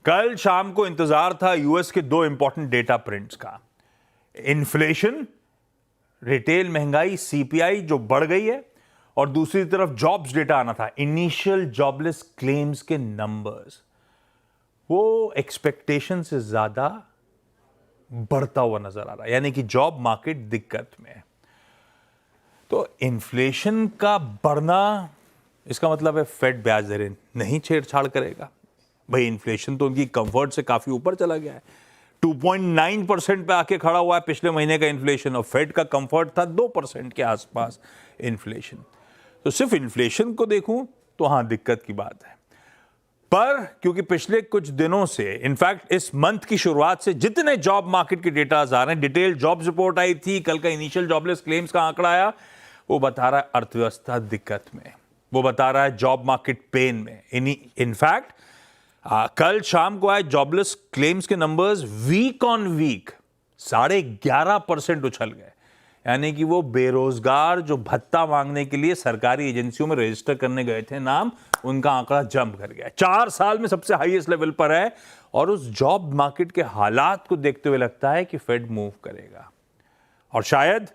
कल शाम को इंतजार था यूएस के दो इंपॉर्टेंट डेटा प्रिंट्स का। इन्फ्लेशन, रिटेल महंगाई सीपीआई जो बढ़ गई है, और दूसरी तरफ जॉब्स डेटा आना था, इनिशियल जॉबलेस क्लेम्स के नंबर्स। वो एक्सपेक्टेशन से ज्यादा बढ़ता हुआ नजर आ रहा है, यानी कि जॉब मार्केट दिक्कत में है। तो इन्फ्लेशन का बढ़ना, इसका मतलब है फेड ब्याज दरें नहीं छेड़छाड़ करेगा। भाई इन्फ्लेशन तो उनकी कंफर्ट से काफी ऊपर चला गया है, 2.9% पे आके खड़ा हुआ है पिछले महीने का इन्फ्लेशन, और फेड का कंफर्ट था 2% के आसपास इन्फ्लेशन। तो सिर्फ इन्फ्लेशन को देखूं तो हां दिक्कत की बात है, पर क्योंकि पिछले कुछ दिनों से, इनफैक्ट इस मंथ की शुरुआत से जितने जॉब मार्केट के डेटा आ रहे हैं, डिटेल जॉब्स रिपोर्ट आई थी, कल का इनिशियल जॉबलेस क्लेम्स का आंकड़ा आया, वो बता रहा है अर्थव्यवस्था दिक्कत में, वो बता रहा है जॉब मार्केट पेन में। इनफैक्ट कल शाम को आए जॉबलेस क्लेम्स के नंबर्स वीक ऑन वीक 11.5% उछल गए, यानी कि वो बेरोजगार जो भत्ता मांगने के लिए सरकारी एजेंसियों में रजिस्टर करने गए थे नाम, उनका आंकड़ा जंप कर गया, 4 साल में सबसे हाईएस्ट लेवल पर है। और उस जॉब मार्केट के हालात को देखते हुए लगता है कि फेड मूव करेगा, और शायद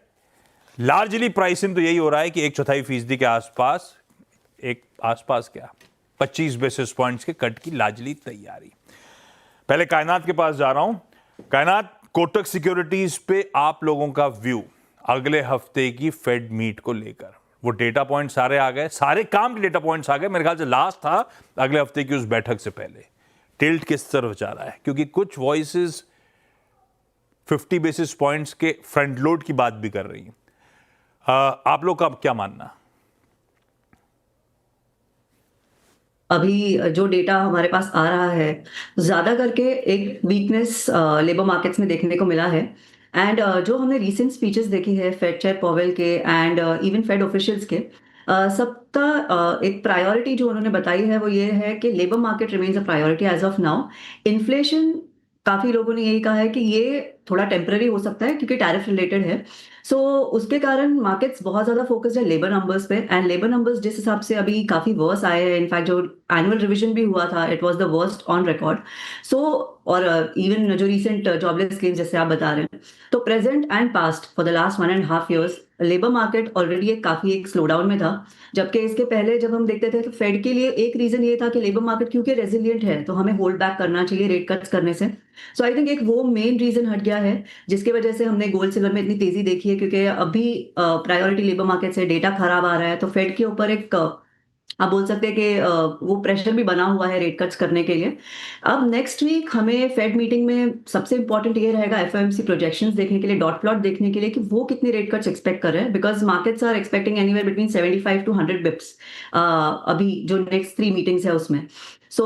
लार्जली प्राइसिंग तो यही हो रहा है कि 1/4% के आसपास, क्या 25 बेसिस पॉइंट्स के कट की लार्जली तैयारी। पहले कायनात के पास जा रहा हूं। कायनात, कोटक सिक्योरिटीज पे आप लोगों का व्यू अगले हफ्ते की फेड मीट को लेकर? वो डेटा पॉइंट सारे आ गए, सारे काम के डेटा पॉइंट्स आ गए, मेरे ख्याल से लास्ट था अगले हफ्ते की उस बैठक से पहले। टिल्ट किस तरफ जा रहा है? क्योंकि कुछ वॉइसेस 50 बेसिस पॉइंट्स के फ्रंट लोड की बात भी कर रही हैं। आप लोग का क्या मानना? अभी जो डेटा हमारे पास आ रहा है, ज्यादा करके एक वीकनेस लेबर मार्केट्स में देखने को मिला है। एंड जो हमने रीसेंट स्पीचेस देखी है फेड चेयर पॉवेल के एंड इवन फेड ऑफिशियल्स के, सबका एक प्रायोरिटी जो उन्होंने बताई है वो ये है कि labour market remains a priority as of now. Inflation, काफी लोगों ने यही कहा है कि ये थोड़ा टेम्पररी हो सकता है क्योंकि टैरिफ रिलेटेड है। सो उसके कारण मार्केट्स बहुत ज्यादा फोकस्ड है लेबर नंबर्स पे, एंड लेबर नंबर्स जिस हिसाब से अभी काफी वर्स आए हैं, इनफैक्ट जो एनुअल रिवीजन भी हुआ था it was the worst on record. So और इवन जो रिसेंट जॉबलेस क्लेम्स जैसे आप बता रहे हैं, तो present and past for the last 1.5 years labour market already एक स्लो डाउन में था। जबकि इसके पहले जब हम देखते थे तो फेड के लिए एक रीजन ये था कि लेबर मार्केट क्योंकि रेजिलियंट है तो हमें होल्ड बैक करना चाहिए रेट कट्स करने से। सो आई थिंक एक वो मेन रीजन हट गया है जिसकी वजह से हमने गोल्ड सिल्वर में इतनी तेजी देखी है, क्योंकि अभी प्रायोरिटी लेबर मार्केट से डेटा खराब आ रहा है, तो फेड के ऊपर एक आप बोल सकते हैं कि वो प्रेशर भी बना हुआ है रेट कट्स करने के लिए। अब नेक्स्ट वीक हमें फेड मीटिंग में सबसे इंपॉर्टेंट ये रहेगा एफओएमसी प्रोजेक्शंस देखने के लिए, डॉट प्लॉट देखने के लिए कि वो कितने रेट कट्स एक्सपेक्ट कर रहे हैं, because markets are expecting anywhere between 75 to 100 bips अभी जो नेक्स्ट 3 मीटिंग्स है उसमें। सो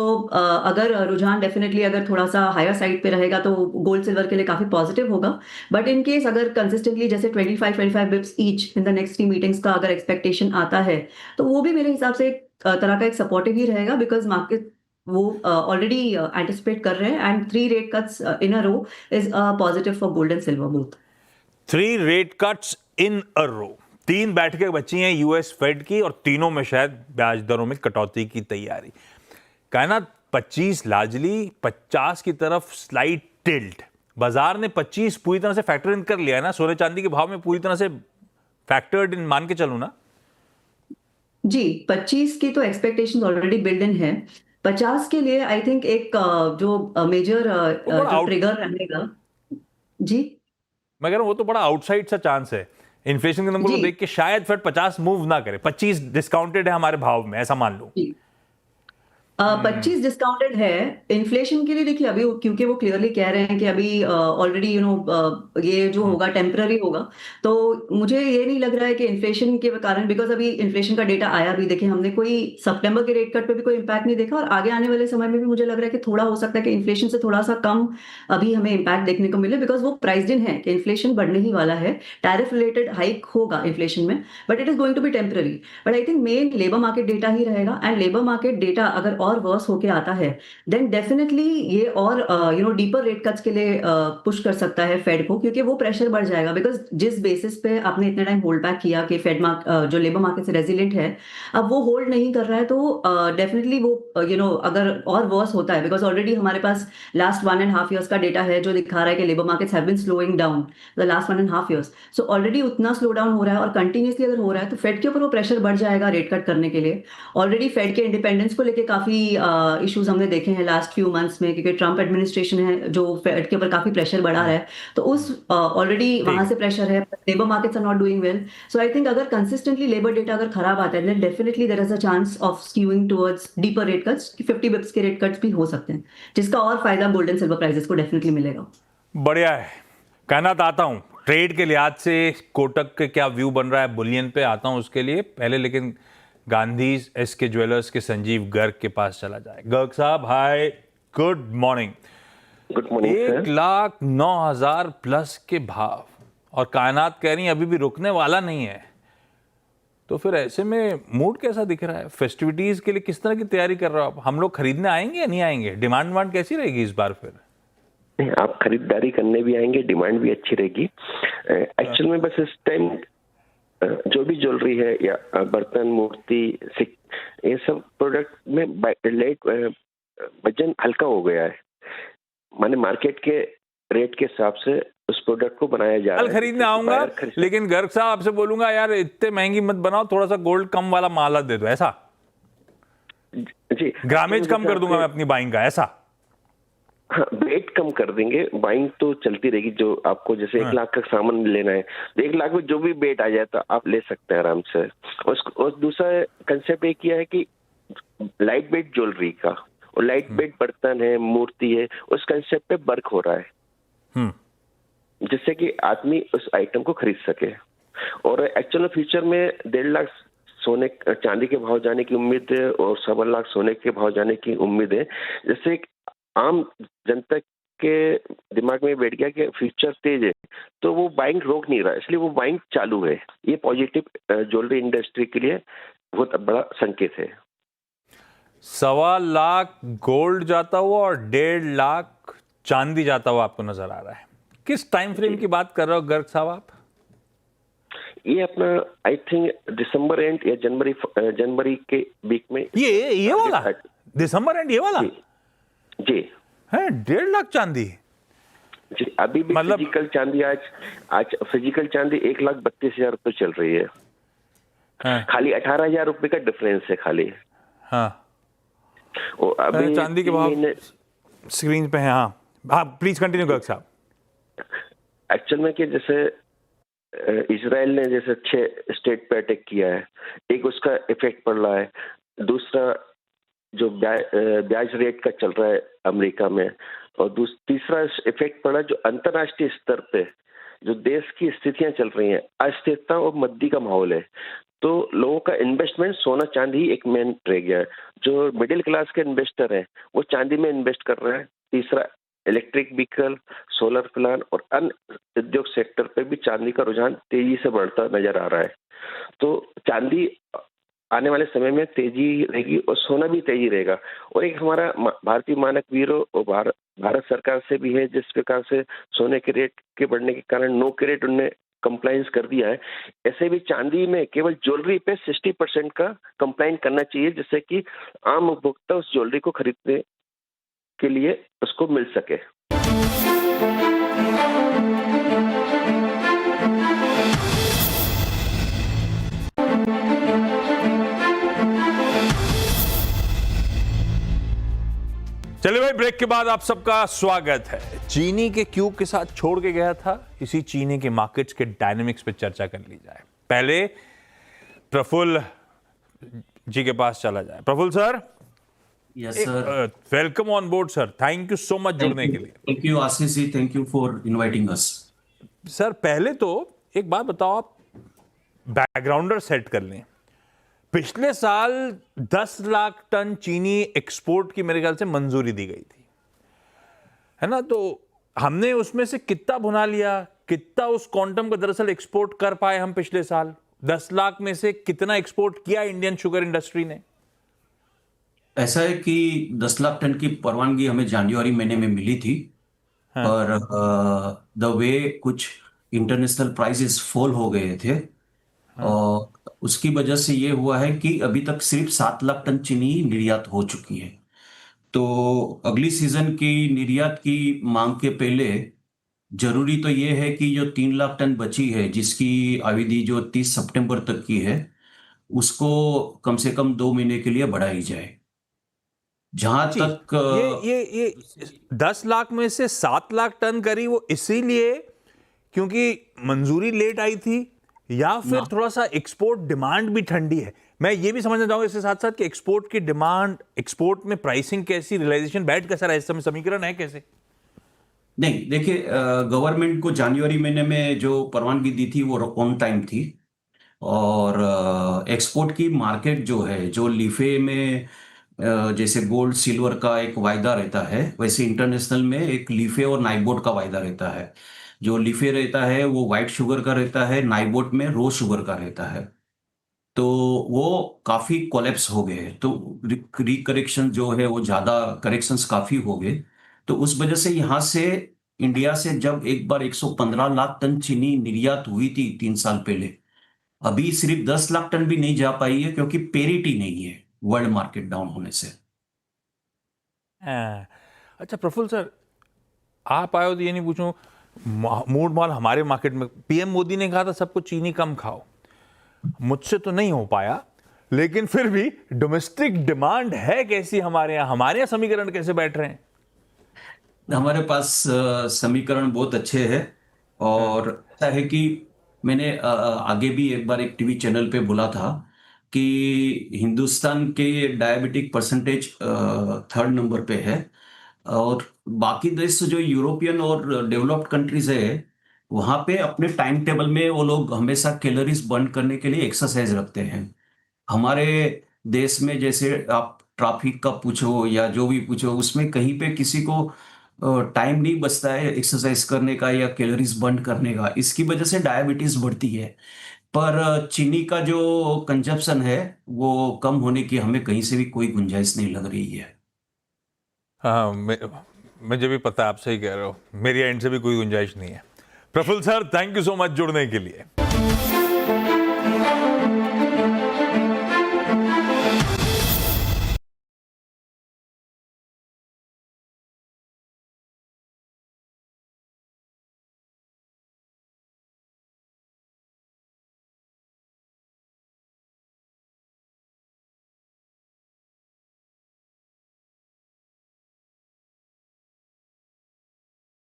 अगर रुझान डेफिनेटली अगर थोड़ा सा हायर साइड पे रहेगा तो गोल्ड सिल्वर के लिए काफी पॉजिटिव होगा। बट इन केस अगर कंसिस्टेंटली जैसे 25 Bips each in the next 3 meetings का अगर एक्सपेक्टेशन आता है, तो वो भी मेरे हिसाब से एक तरह का एक सपोर्टिव ही रहेगा, बिकॉज मार्केट वो ऑलरेडी एंटिसिपेट कर रहे हैं, and 3 rate cuts in a row is positive for gold and silver both. 3 rate cuts in a row, 3 बैठकें बची हैं यूएस फेड की, और तीनों में शायद ब्याज दरों में कटौती की तैयारी। कायनात, 25 लार्जली 50 की तरफ स्लाइड टिल्ट, बाजार ने 25 पूरी तरह से फैक्टर इन कर लिया है ना, सोने चांदी के भाव में पूरी तरह से फैक्टर्ड इन मान के चलूं ना? जी, 25 की तो एक्सपेक्टेशंस ऑलरेडी बिल्ड इन है। 50 के लिए आई थिंक एक जो मेजर वो बड़ा जो आउट ट्रिगर रहेगा। जी मैं कह रहा हूं वो तो बड़ा आउटसाइड सा चांस है। इन्फ्लेशन के नंबर को जी देख के शायद फिर 50 मूव ना करे, 25 डिस्काउंटेड है हमारे भाव में, ऐसा मान लो। जी 25 डिस्काउंटेड है इन्फ्लेशन के लिए। देखिए अभी क्योंकि वो क्लियरली कह रहे हैं कि अभी ऑलरेडी ये जो होगा टेम्पररी होगा, तो मुझे ये नहीं लग रहा है कि इन्फ्लेशन के कारण, बिकॉज अभी इन्फ्लेशन का डेटा आया भी, देखिए हमने कोई सितंबर के रेट कट पे भी कोई इम्पैक्ट नहीं देखा, और आगे आने वाले समय में भी मुझे लग रहा है कि थोड़ा हो सकता है कि इन्फ्लेशन से थोड़ा सा कम अभी हमें इम्पैक्ट देखने को मिले, बिकॉज वो प्राइस्ड इन है कि इन्फ्लेशन बढ़ने ही वाला है, टैरिफ रिलेटेड हाइक होगा इन्फ्लेशन में, but it is going to be temporary. But I think main labour market data ही रहेगा, एंड लेबर मार्केट डेटा अगर और वर्स होके आता है, देन डेफिनेटली ये और डीपर रेट कट्स के लिए पुश कर सकता है फेड को, क्योंकि वो प्रेशर बढ़ जाएगा। बिकॉज जिस बेसिस पे आपने इतने टाइम होल्ड बैक किया कि जो लेबर मार्केट से रेजिलिएंट है, अब वो होल्ड नहीं कर रहा है, तो डेफिनेटली वो अगर और वर्स होता है, बिकॉज ऑलरेडी हमारे पास लास्ट 1.5 years का डेटा है जो दिखा रहा है कि labour markets have been slowing down the last 1.5 years। So already उतना स्लो डाउन हो रहा है और कंटिन्यूसली अगर हो रहा है, तो फेड के ऊपर वो प्रेशर बढ़ जाएगा रेट कट करने के लिए। ऑलरेडी फेड के इंडिपेंडेंस को लेके काफी इश्यूज हमने देखे हैं लास्ट फ्यू मंथ्स में, क्योंकि ट्रम्प एडमिनिस्ट्रेशन है जो फेड के ऊपर काफी प्रेशर बढ़ा रहा है, तो उस ऑलरेडी वहां से प्रेशर है। Labour markets are not doing well, so I think अगर कंसिस्टेंटली लेबर डेटा अगर खराब आता है, then definitely there is a chance of skewing towards deeper rate cuts, 50 bips के रेट कट्स भी हो सकते हैं, जिसका और फायदा गोल्ड एंड सिल्वर प्राइसेस को डेफिनेटली मिलेगा। बढ़िया है। कहना आता हूं ट्रेड के लिहाज से कोटक के क्या व्यू बन रहा है, बुलियन पे आता हूं उसके लिए पहले, लेकिन गांधी एसके ज्वेलर्स के संजीव गर्ग के पास चला जाए। गर्ग साहब hi, good morning. Good morning sir. 1,09,000 plus के भाव और कायनात कह रही है अभी भी रुकने वाला नहीं है, तो फिर ऐसे में मूड कैसा दिख रहा है? फेस्टिविटीज के लिए किस तरह की तैयारी कर रहे हो आप? हम लोग खरीदने आएंगे या नहीं आएंगे? डिमांड कैसी रहेगी इस बार फिर? नहीं, आप खरीदारी करने भी आएंगे, डिमांड भी अच्छी रहेगी। एक्चुअल में बस इस टाइम जो भी ज्वेलरी है या बर्तन, मूर्ति, ये सब प्रोडक्ट में लेट वजन हल्का हो गया है, माने मार्केट के रेट के हिसाब से उस प्रोडक्ट को बनाया जा रहा है। कल खरीदने आऊंगा, लेकिन गर्ग साहब आपसे बोलूंगा यार इतने महंगी मत बनाओ, थोड़ा सा गोल्ड कम वाला माला दे दो, ऐसा? जी, ग्रामेज कम कर दूंगा मैं अपनी बाइंग का, ऐसा? हाँ, वेट कम कर देंगे, बाइंग तो चलती रहेगी। जो आपको जैसे 1 लाख का सामान लेना है, तो 1 लाख में जो भी वेट आ जाए तो आप ले सकते हैं आराम से। और दूसरा कंसेप्ट ये किया है कि लाइट वेट ज्वेलरी का और लाइट वेट बर्तन है, मूर्ति है, उस कंसेप्ट पे वर्क हो रहा है, जिससे कि आदमी उस आइटम को खरीद सके। और एक्चुअल में फ्यूचर में 1.5 लाख सोने चांदी के भाव जाने की उम्मीद है और 1.25 लाख सोने के भाव जाने की उम्मीद है, जिससे आम जनता के दिमाग में बैठ गया कि फ्यूचर तेज है, तो वो बाइंग रोक नहीं रहा, इसलिए वो बाइंग चालू है। ये पॉजिटिव ज्वेलरी इंडस्ट्री के लिए बहुत बड़ा संकेत है। 1.25 लाख गोल्ड जाता हुआ और 1.5 लाख चांदी जाता हुआ आपको नजर आ रहा है। किस टाइम फ्रेम की बात कर रहे हो गर्ग साहब आप? ये अपना आई थिंक दिसंबर एंड या जनवरी के वीक में। ये वाला दिसंबर एंड ये वाला जी है 1.5 लाख चांदी जी। अभी भी मतलब फिजिकल चांदी आज फिजिकल चांदी 1,32,000 रुपये चल रही है। हाँ। खाली 18,000 रुपये का डिफरेंस है खाली। हाँ, और अभी चांदी के भाव स्क्रीन पे है। हाँ प्लीज कंटिन्यू गर्ग साहब। एक्चुअल में कि जैसे इजराइल ने जैसे 6 स्टेट पे अटैक किया है, एक उसका इफेक्ट पड़ रहा है। दूसरा जो ब्याज रेट का चल रहा है अमेरिका में, और तीसरा इफेक्ट पड़ा जो अंतर्राष्ट्रीय स्तर पे जो देश की स्थितियां चल रही हैं, अस्थिरता और मंदी का माहौल है, तो लोगों का इन्वेस्टमेंट सोना चांदी ही एक मेन रह गया है। जो मिडिल क्लास के इन्वेस्टर है वो चांदी में इन्वेस्ट कर रहे हैं। तीसरा इलेक्ट्रिक व्हीकल, सोलर प्लांट और अन्य उद्योग सेक्टर पे भी चांदी का रुझान तेजी से बढ़ता नजर आ रहा है। तो चांदी आने वाले समय में तेजी रहेगी और सोना भी तेजी रहेगा। और एक हमारा भारतीय मानक ब्यूरो और भारत सरकार से भी है, जिस प्रकार से सोने के रेट के बढ़ने के कारण नो के रेट उन्होंने कंप्लायंस कर दिया है, ऐसे भी चांदी में केवल ज्वेलरी पे 60% का कंप्लाइन करना चाहिए, जिससे कि आम उपभोक्ता उस ज्वेलरी को खरीदने के लिए उसको मिल सके। चलिए भाई, ब्रेक के बाद आप सबका स्वागत है। चीनी के क्यूब के साथ छोड़ के गया था, इसी चीनी के मार्केट्स के डायनेमिक्स पे चर्चा कर ली जाए। पहले प्रफुल्ल जी के पास चला जाए। Praful sir. Yes sir, welcome on board sir, thank you so much जुड़ने के लिए। Thank you Ashish ji, thank you for inviting us. Sir पहले तो एक बात बताओ, आप बैकग्राउंडर सेट कर लें। पिछले साल 10 लाख टन चीनी एक्सपोर्ट की मेरे ख्याल से मंजूरी दी गई थी, है ना? तो हमने उसमें से कितना भुना लिया, कितना उस क्वांटम का दरअसल एक्सपोर्ट कर पाए हम पिछले साल? 10 लाख में से कितना एक्सपोर्ट किया इंडियन शुगर इंडस्ट्री ने? ऐसा है कि 10 लाख टन की परवानगी हमें जनवरी महीने में मिली थी। हाँ। पर द वे कुछ इंटरनेशनल प्राइसेस फॉल हो गए थे, हाँ। और उसकी वजह से ये हुआ है कि अभी तक सिर्फ 7 लाख टन चीनी निर्यात हो चुकी है। तो अगली सीजन की निर्यात की मांग के पहले जरूरी तो ये है कि जो 3 लाख टन बची है, जिसकी अवधि जो 30 सितंबर तक की है, उसको कम से कम 2 महीने के लिए बढ़ाई जाए। जहां जी, तक ये 10 लाख में से 7 लाख टन करी, वो इसीलिए क्योंकि मंजूरी लेट आई थी, या फिर थोड़ा सा एक्सपोर्ट डिमांड भी ठंडी है? मैं ये भी समझना चाहूंगा इसके साथ साथ कि एक्सपोर्ट की डिमांड, एक्सपोर्ट में प्राइसिंग कैसी, रियलाइजेशन बैठ कैसा रहा, इस समय समीकरण है कैसे? नहीं, देखिए, गवर्नमेंट को जनवरी महीने में जो परवानगी दी थी वो ऑन टाइम थी। और एक्सपोर्ट की मार्केट जो है, जो लीफे में जैसे गोल्ड सिल्वर का एक वायदा रहता है, वैसे इंटरनेशनल में एक लीफे और नाइबोट का वायदा रहता है। जो लीफे रहता है वो व्हाइट शुगर का रहता है, नाइबोट में रो शुगर का रहता है। तो वो काफी कोलैप्स हो गए, तो रिकरेक्शन जो है वो ज्यादा, करेक्शंस काफी हो गए। तो उस वजह से यहाँ से, इंडिया से जब एक बार 115 लाख टन चीनी निर्यात हुई थी 3 साल पहले, अभी सिर्फ 10 लाख टन भी नहीं जा पाई है, क्योंकि पेरिटी नहीं है वर्ल्ड मार्केट डाउन होने से। हाँ। अच्छा प्रफुल्ल सर, आप आए हो तो ये नहीं पूछूं, मूड माल हमारे मार्केट में पीएम मोदी ने कहा था सबको चीनी कम खाओ, मुझसे तो नहीं हो पाया, लेकिन फिर भी डोमेस्टिक डिमांड है कैसी हमारे यहाँ समीकरण कैसे बैठ रहे हैं? हमारे पास समीकरण बहुत अच्छे हैं। हाँ। और ऐसा है कि मैंने आगे भी एक बार एक टीवी चैनल पे बोला था कि हिंदुस्तान के डायबिटिक परसेंटेज 3rd नंबर पे है। और बाकी देश जो यूरोपियन और डेवलप्ड कंट्रीज है, वहाँ पे अपने टाइम टेबल में वो लोग हमेशा कैलोरीज बर्न करने के लिए एक्सरसाइज रखते हैं। हमारे देश में जैसे आप ट्रैफिक का पूछो या जो भी पूछो, उसमें कहीं पे किसी को टाइम नहीं बचता है एक्सरसाइज करने का या कैलोरीज बर्न करने का। इसकी वजह से डायबिटीज बढ़ती है। पर चीनी का जो कंजप्शन है वो कम होने की हमें कहीं से भी कोई गुंजाइश नहीं लग रही है। हाँ, मुझे भी पता है, आप सही कह रहे हो, मेरी एंड से भी कोई गुंजाइश नहीं है। Praful sir, thank you so much जुड़ने के लिए।